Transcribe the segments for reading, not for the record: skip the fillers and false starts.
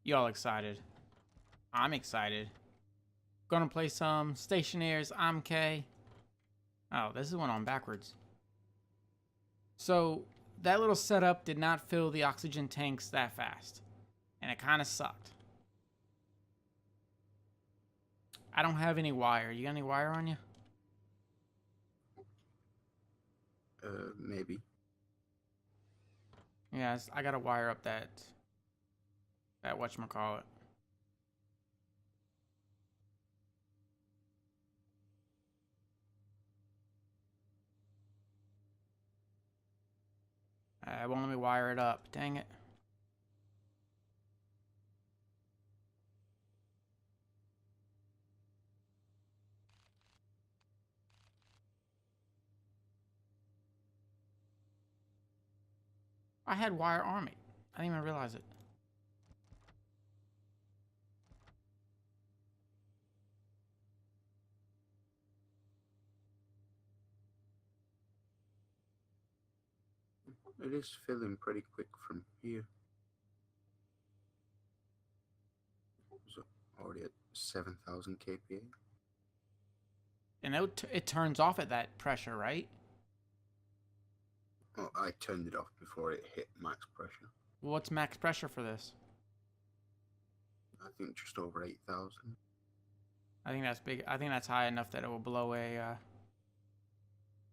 Y'all excited? I'm excited. Gonna play some Stationeers. I'm K. Oh, this is one on backwards. So, that little setup did not fill the oxygen tanks that fast. And it kind of sucked. I don't have any wire. You got any wire on you? Maybe. Yes, I gotta wire up that whatchamacallit. It won't let me wire it up. Dang it. I had wire on me. I didn't even realize it. It is filling pretty quick from here. So already at 7,000 kPa. And it turns off at that pressure, right? Oh, I turned it off before it hit max pressure. What's max pressure for this? I think just over 8,000. I think that's big. I think that's high enough that it will blow a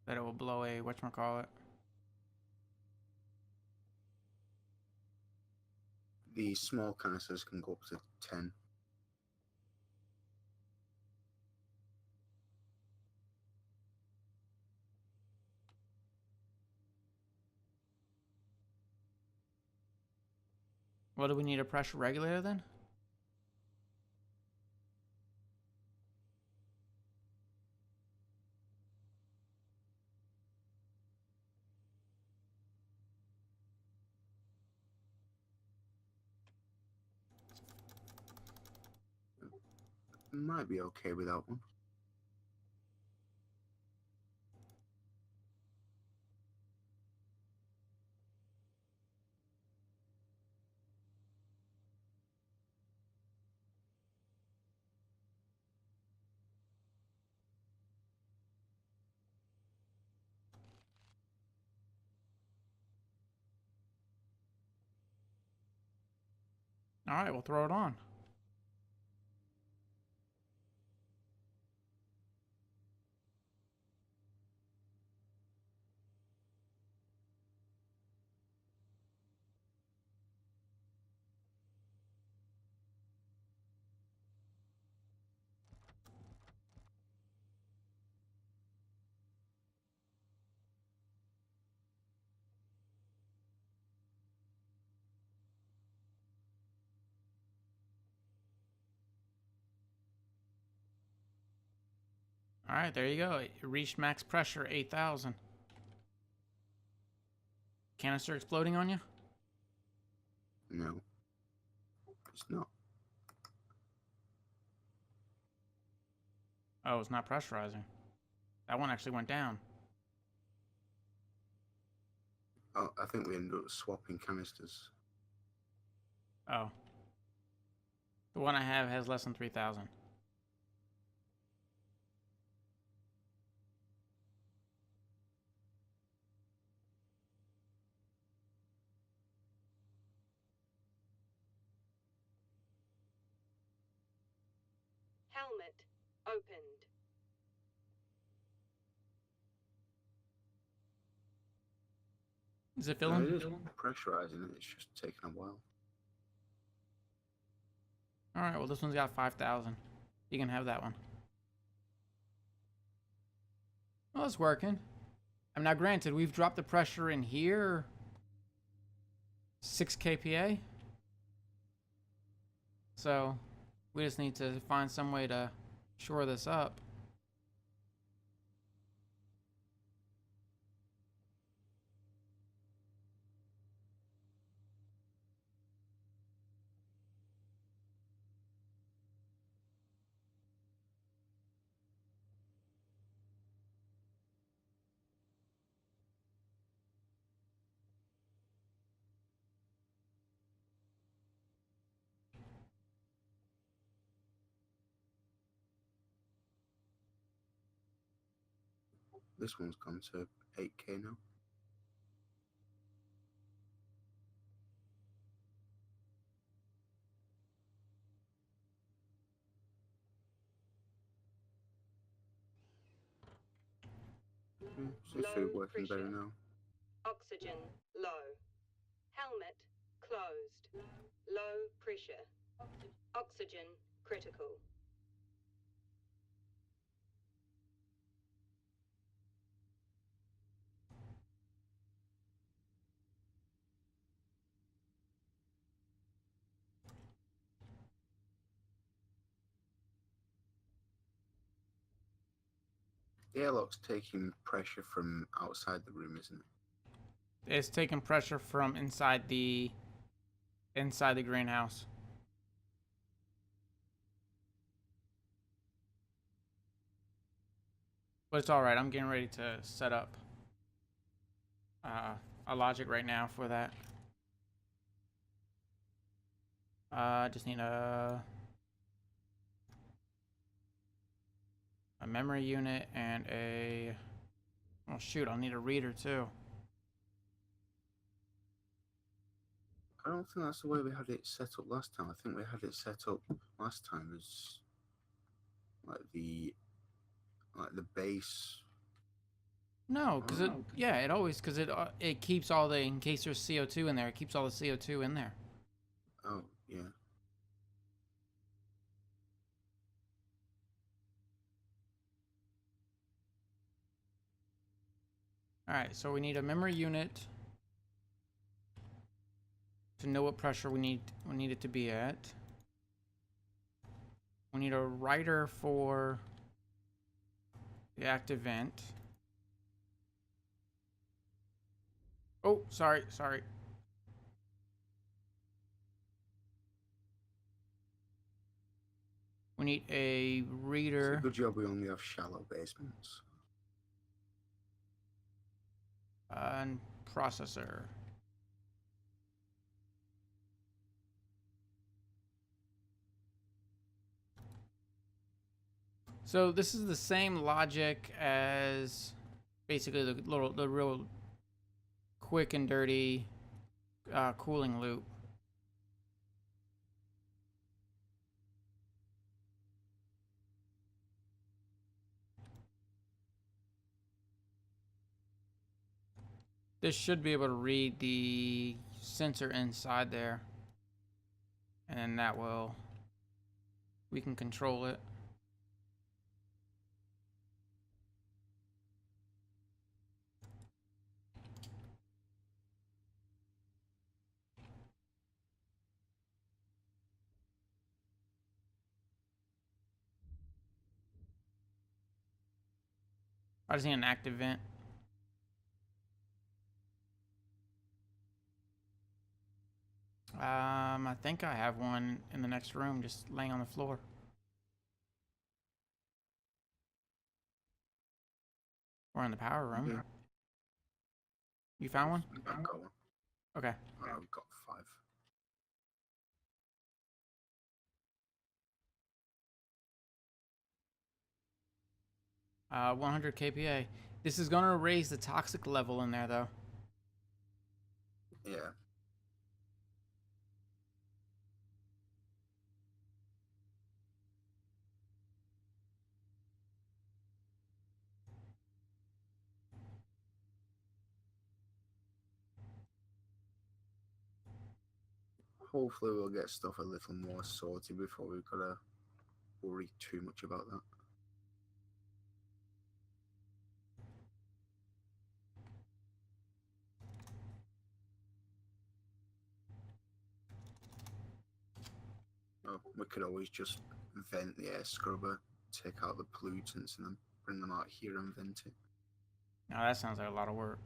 whatchamacallit. The small canisters can go up to 10. What, do we need a pressure regulator then? Might be okay with that one. All right, we'll throw it on. All right, there you go. It reached max pressure, 8,000. Canister exploding on you? No, it's not. Oh, it's not pressurizing. That one actually went down. Oh, I think we ended up swapping canisters. Oh. The one I have has less than 3,000. Helmet opened. Is it filling? It is pressurizing it. It's just taking a while. All right, well, this one's got 5,000. You can have that one. Well, it's working. I mean, now granted, we've dropped the pressure in here 6 kPa. So we just need to find some way to shore this up. this one's gone to 8K now. Seems to be Low working better pressure. now. Oxygen low. Helmet closed. Low pressure. Oxygen critical. The airlock's taking pressure from outside the room, isn't it? It's taking pressure from inside the greenhouse. But it's all right. I'm getting ready to set up a logic right now for that. I just need a memory unit and a. Oh shoot! I'll need a reader too. I don't think that's the way we had it set up last time. I think we had it set up last time as like the base. No, because it always it keeps all the, in case there's CO2 in there, it keeps all the CO2 in there. Oh yeah. All right, so we need a memory unit to know what pressure we need it to be at. We need a writer for the active vent. Oh, sorry. We need a reader. It's a good job we only have shallow basements. And processor. So this is the same logic as basically the real quick and dirty cooling loop. This should be able to read the sensor inside there, and then we can control it. I just need an active vent. I think I have one in the next room, just laying on the floor. Or in the power room. Yeah. You found one? I've got one. Okay. I've got 5. 100 kPa. This is gonna raise the toxic level in there, though. Yeah. Hopefully we'll get stuff a little more sorted before we've got to worry too much about that. Oh, we could always just vent the air scrubber, take out the pollutants, and then bring them out here and vent it. Now that sounds like a lot of work.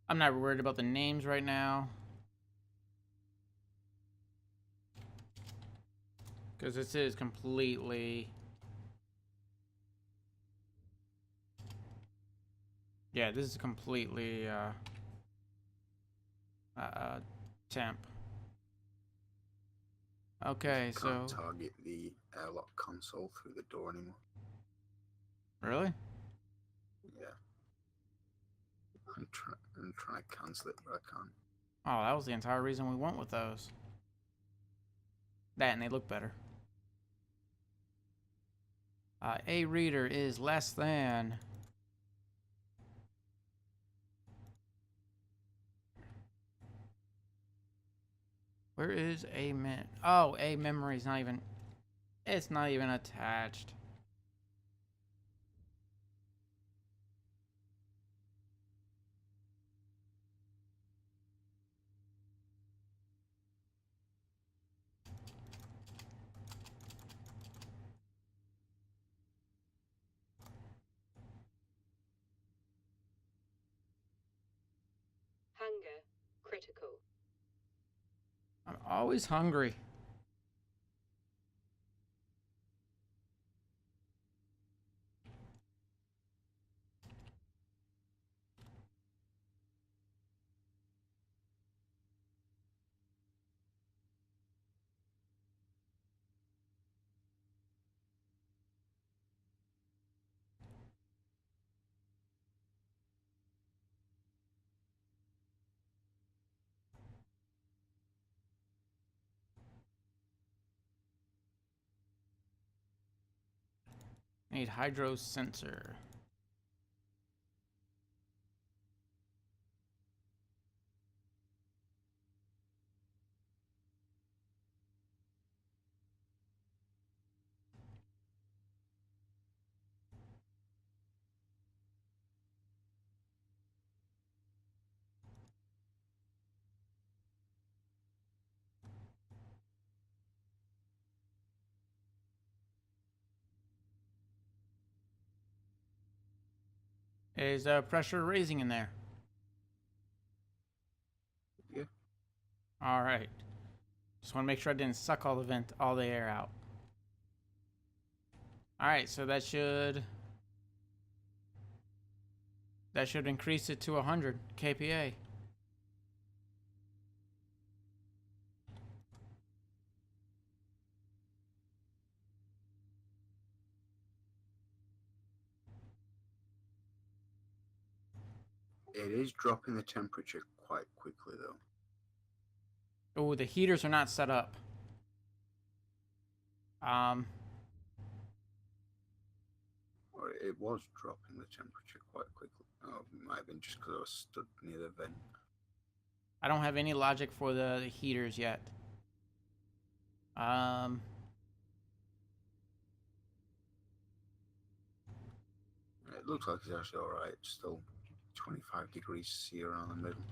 I'm not worried about the names right now, because this is completely... Yeah, this is completely temp. Okay, Can't so target the airlock console through the door anymore. really? Yeah. I'm trying to cancel it, but I can't. Oh, that was the entire reason we went with those. That and they look better. A reader is less than. Where is a min? Oh, a memory is not even. It's not even attached. Hunger critical. I'm always hungry. Need hydro sensor. Is pressure raising in there? Yeah. All right. Just want to make sure I didn't suck all the air out. All right, so that should increase it to 100 kPa. It is dropping the temperature quite quickly, though. Oh, the heaters are not set up. Or it was dropping the temperature quite quickly. Oh, it might have been just because I was stood near the vent. I don't have any logic for the heaters yet. It looks like it's actually alright. It's still 25 degrees C around the middle.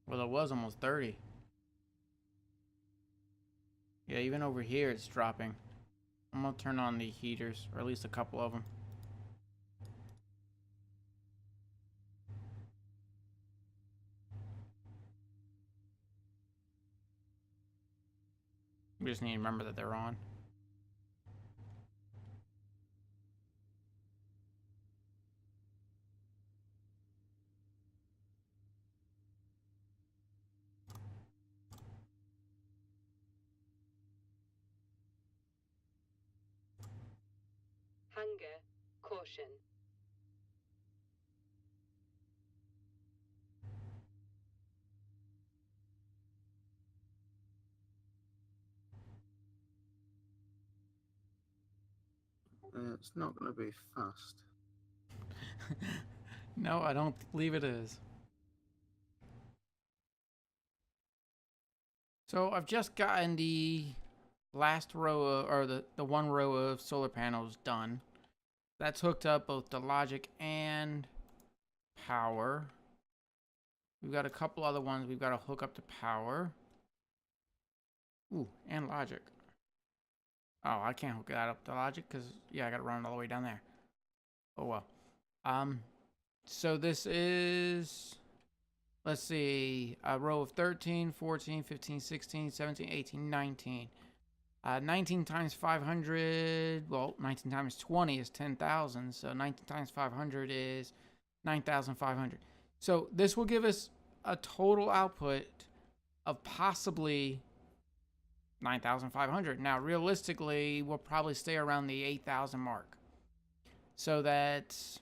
Well, it was almost 30. Yeah, even over here it's dropping. I'm gonna turn on the heaters, or at least a couple of them. We just need to remember that they're on. Hunger caution. It's not going to be fast. No, I don't believe it is. So I've just gotten the last row or the one row of solar panels done. That's hooked up both to logic and power. We've got a couple other ones we've got to hook up to power. Ooh, and logic. Oh, I can't hook that up to logic because, yeah, I got to run it all the way down there. Oh, well. So this is, let's see, a row of 13, 14, 15, 16, 17, 18, 19. 19 times 500, well, 19 times 20 is 10,000. So 19 times 500 is 9,500. So this will give us a total output of possibly 9,500. Now, realistically, we'll probably stay around the 8,000 mark. So that's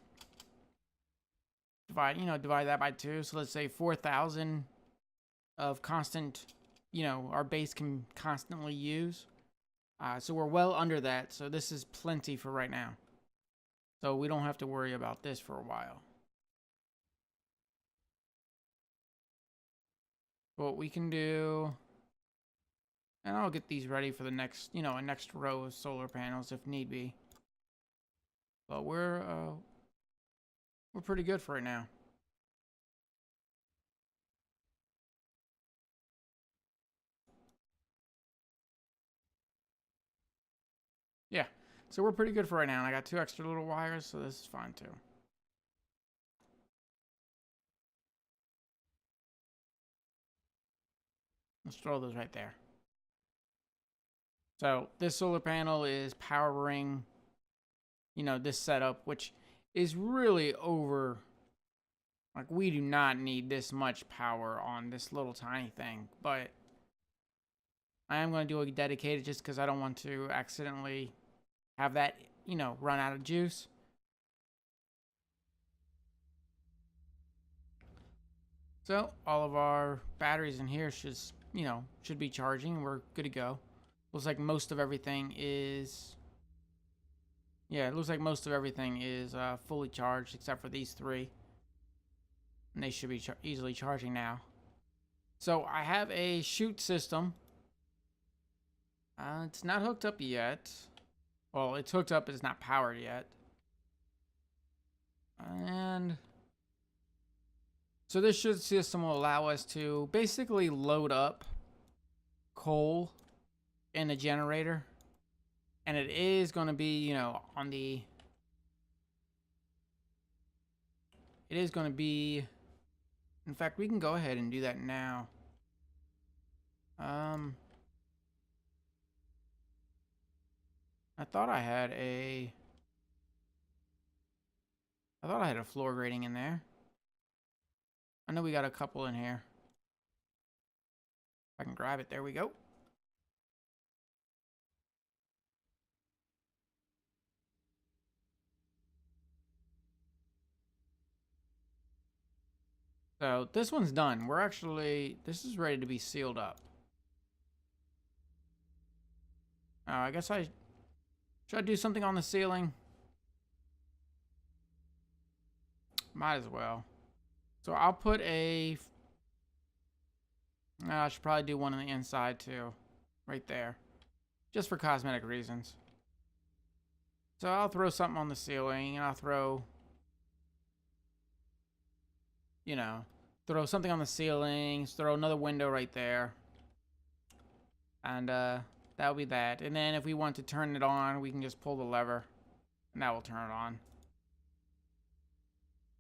divide that by 2. So let's say 4,000 of constant, our base can constantly use. So we're well under that. So this is plenty for right now. So we don't have to worry about this for a while. What we can do, and I'll get these ready for the next, a next row of solar panels if need be. But we're pretty good for right now. Yeah, so we're pretty good for right now. And I got 2 extra little wires, so this is fine too. Let's throw those right there. So this solar panel is powering, this setup, which is really over. Like, we do not need this much power on this little tiny thing, but I am going to do a dedicated just because I don't want to accidentally have that, run out of juice. So all of our batteries in here should be charging. We're good to go. Looks like most of everything is, it looks like most of everything is fully charged except for these 3. And they should be easily charging now. So I have a chute system. It's not hooked up yet. Well, it's hooked up, but it's not powered yet. And so this chute system will allow us to basically load up coal in a generator. And it is going to be, on the... It is going to be... In fact, we can go ahead and do that now. I thought I had a floor grating in there. I know we got a couple in here. If I can grab it, there we go. So this one's done. This is ready to be sealed up. I guess should I do something on the ceiling? Might as well. So I'll put I should probably do one on the inside too. Right there. Just for cosmetic reasons. So I'll throw something on the ceiling and I'll throw something on the ceiling, throw another window right there. And that'll be that. And then if we want to turn it on, we can just pull the lever and that will turn it on.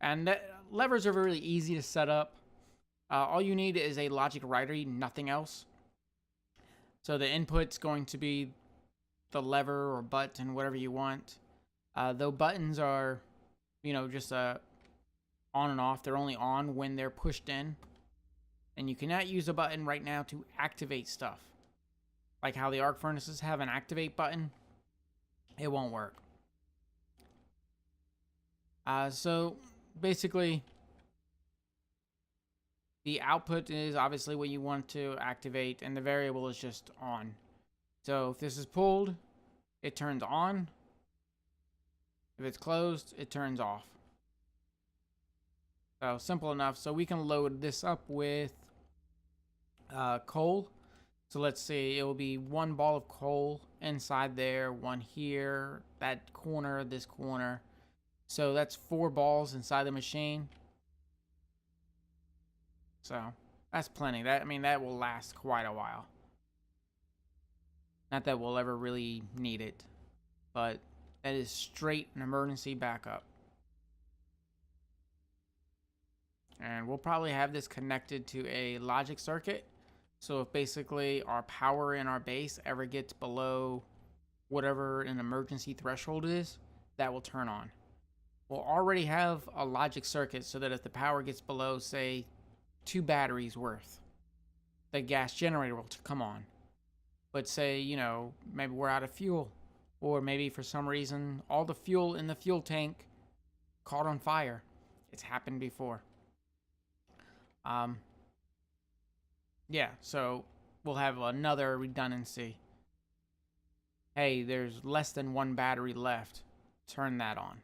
And levers are really easy to set up. All you need is a logic writer, nothing else. So the input's going to be the lever or button, whatever you want. Though buttons are, just on and off. They're only on when they're pushed in. And you cannot use a button right now to activate stuff. Like how the arc furnaces have an activate button. It won't work. So basically, the output is obviously what you want to activate, and the variable is just on. So if this is pulled, it turns on. If it's closed, it turns off. So simple enough. So we can load this up with coal. So let's see, it will be 1 ball of coal inside there, 1 here, that corner, this corner. So that's 4 balls inside the machine. So that's plenty. That will last quite a while. Not that we'll ever really need it, but that is straight an emergency backup. And we'll probably have this connected to a logic circuit. So if basically our power in our base ever gets below whatever an emergency threshold is, that will turn on. we'll already have a logic circuit so that if the power gets below, say, 2 batteries worth, the gas generator will come on. But say, you know, maybe we're out of fuel, or maybe for some reason all the fuel in the fuel tank caught on fire. It's happened before. Yeah, so we'll have another redundancy. Hey, there's less than 1 battery left. Turn that on.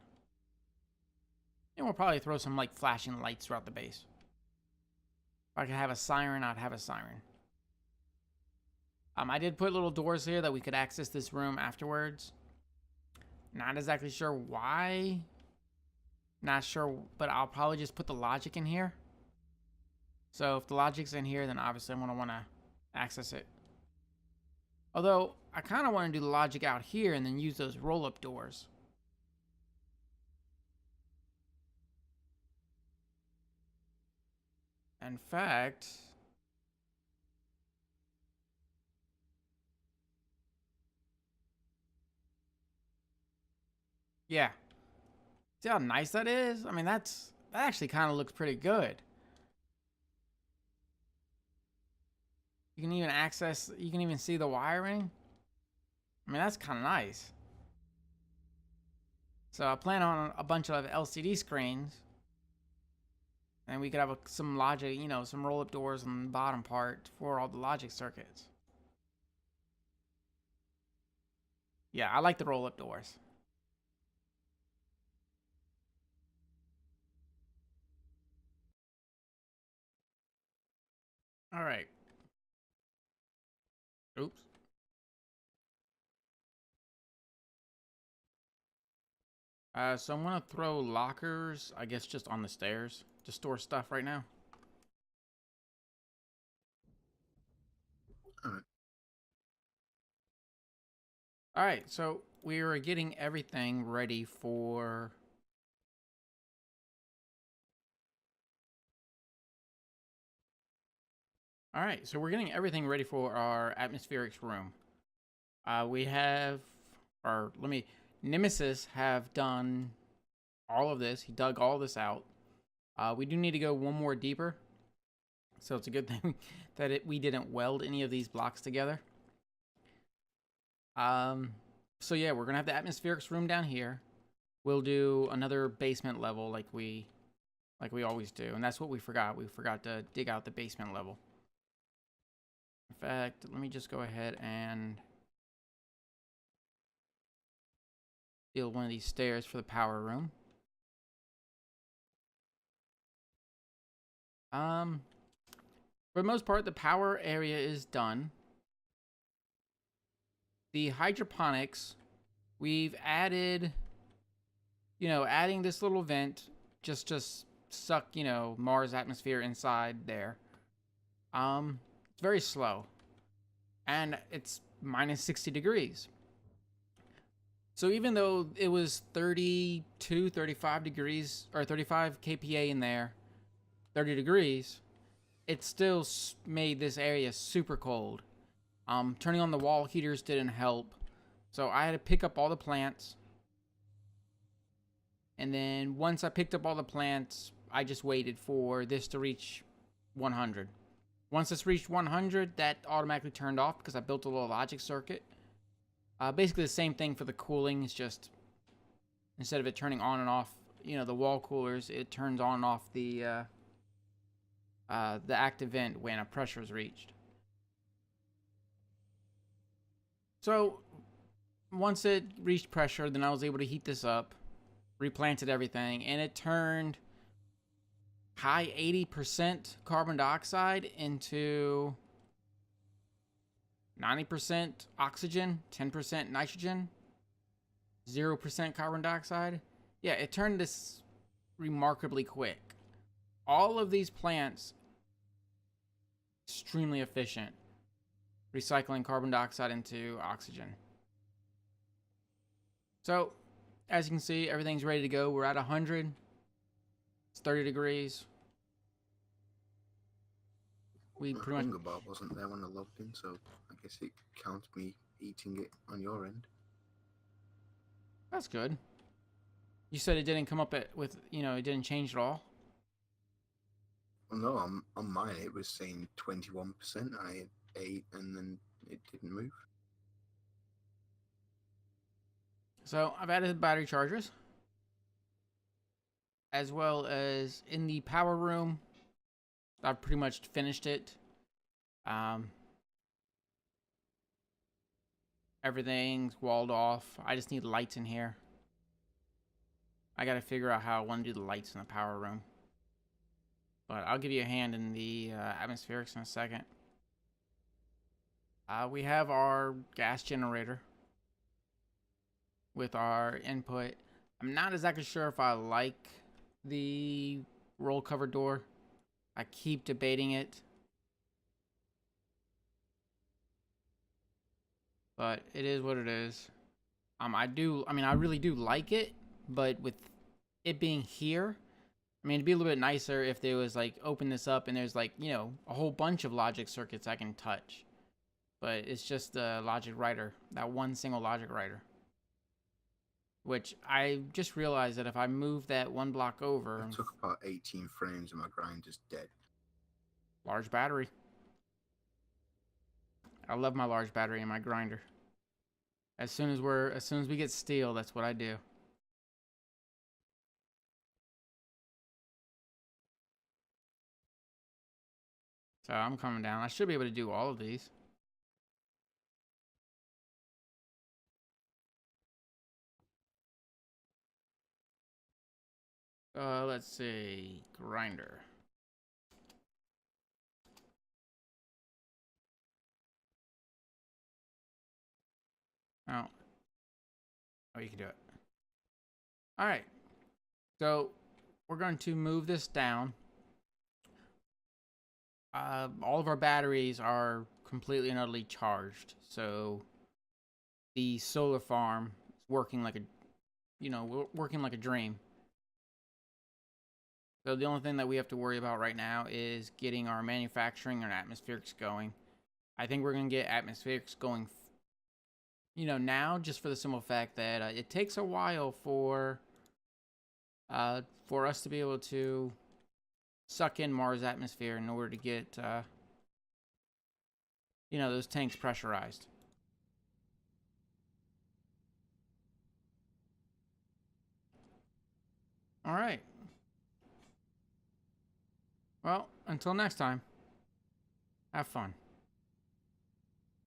And we'll probably throw some like flashing lights throughout the base. If I could have a siren, I'd have a siren. I did put little doors here that we could access this room afterwards. Not exactly sure why. Not sure, but I'll probably just put the logic in here. So if the logic's in here, then obviously I'm going to want to access it. Although, I kind of want to do the logic out here and then use those roll-up doors. In fact, yeah. See how nice that is? I mean, that actually kind of looks pretty good. You can even access, you can even see the wiring. I mean, that's kind of nice. So I plan on a bunch of LCD screens. And we could have some logic, you know, some roll-up doors on the bottom part for all the logic circuits. Yeah, I like the roll-up doors. All right. Oops. So I'm going to throw lockers, I guess, just on the stairs to store stuff right now. All right, so we are getting everything ready for... All right, so we're getting everything ready for our atmospherics room. We have, or let me, Nemesis have done all of this. He dug all this out. We do need to go one more deeper. So it's a good thing that we didn't weld any of these blocks together. So yeah, we're gonna have the atmospherics room down here. We'll do another basement level like we always do, and that's what we forgot. We forgot to dig out the basement level. In fact, let me just go ahead and build one of these stairs for the power room. For the most part, the power area is done. The hydroponics, we've added, you know, adding this little vent just suck, you know, Mars atmosphere inside there. It's very slow. And it's minus 60 degrees. So even though it was 32, 35 degrees, or 35 kPa in there, 30 degrees, it still made this area super cold. Turning on the wall heaters didn't help. So I had to pick up all the plants. And then once I picked up all the plants, I just waited for this to reach 100. Once this reached 100, that automatically turned off because I built a little logic circuit. Basically the same thing for the cooling. It's just, instead of it turning on and off, you know, the wall coolers, it turns on and off the active vent when a pressure is reached. So once it reached pressure, then I was able to heat this up, replanted everything, and it turned high 80% carbon dioxide into 90% oxygen, 10% nitrogen, 0% carbon dioxide. Yeah, it turned this remarkably quick. All of these plants, extremely efficient, recycling carbon dioxide into oxygen. So, as you can see, everything's ready to go. We're at 100. It's 30 degrees. We pretty much... Hunger bar wasn't there when I logged in, so I guess it counts me eating it on your end. That's good. You said it didn't come up with, it didn't change at all? Well, no, on mine it was saying 21%. I had 8, and then it didn't move. So I've added battery chargers, as well as in the power room. I've pretty much finished it. Everything's walled off. I just need lights in here. I gotta figure out how I want to do the lights in the power room. But I'll give you a hand in the atmospherics in a second. We have our gas generator with our input. I'm not exactly sure if I like the roll cover door. I keep debating it. But it is what it is. I really do like it, but with it being here, it'd be a little bit nicer if there was like, open this up and there's like, a whole bunch of logic circuits I can touch. But it's just the logic writer, that one single logic writer. Which I just realized that if I move that one block over... It took about 18 frames and my grinder's dead. Large battery. I love my large battery in my grinder. As soon as we get steel, that's what I do. So I'm coming down. I should be able to do all of these. Let's see. Grinder. Oh, you can do it. All right. So we're going to move this down. All of our batteries are completely and utterly charged. So the solar farm is working like a dream. So the only thing that we have to worry about right now is getting our manufacturing and atmospherics going. I think we're going to get atmospherics going, now, just for the simple fact that it takes a while for us to be able to suck in Mars' atmosphere in order to get, those tanks pressurized. All right. Well, until next time, have fun.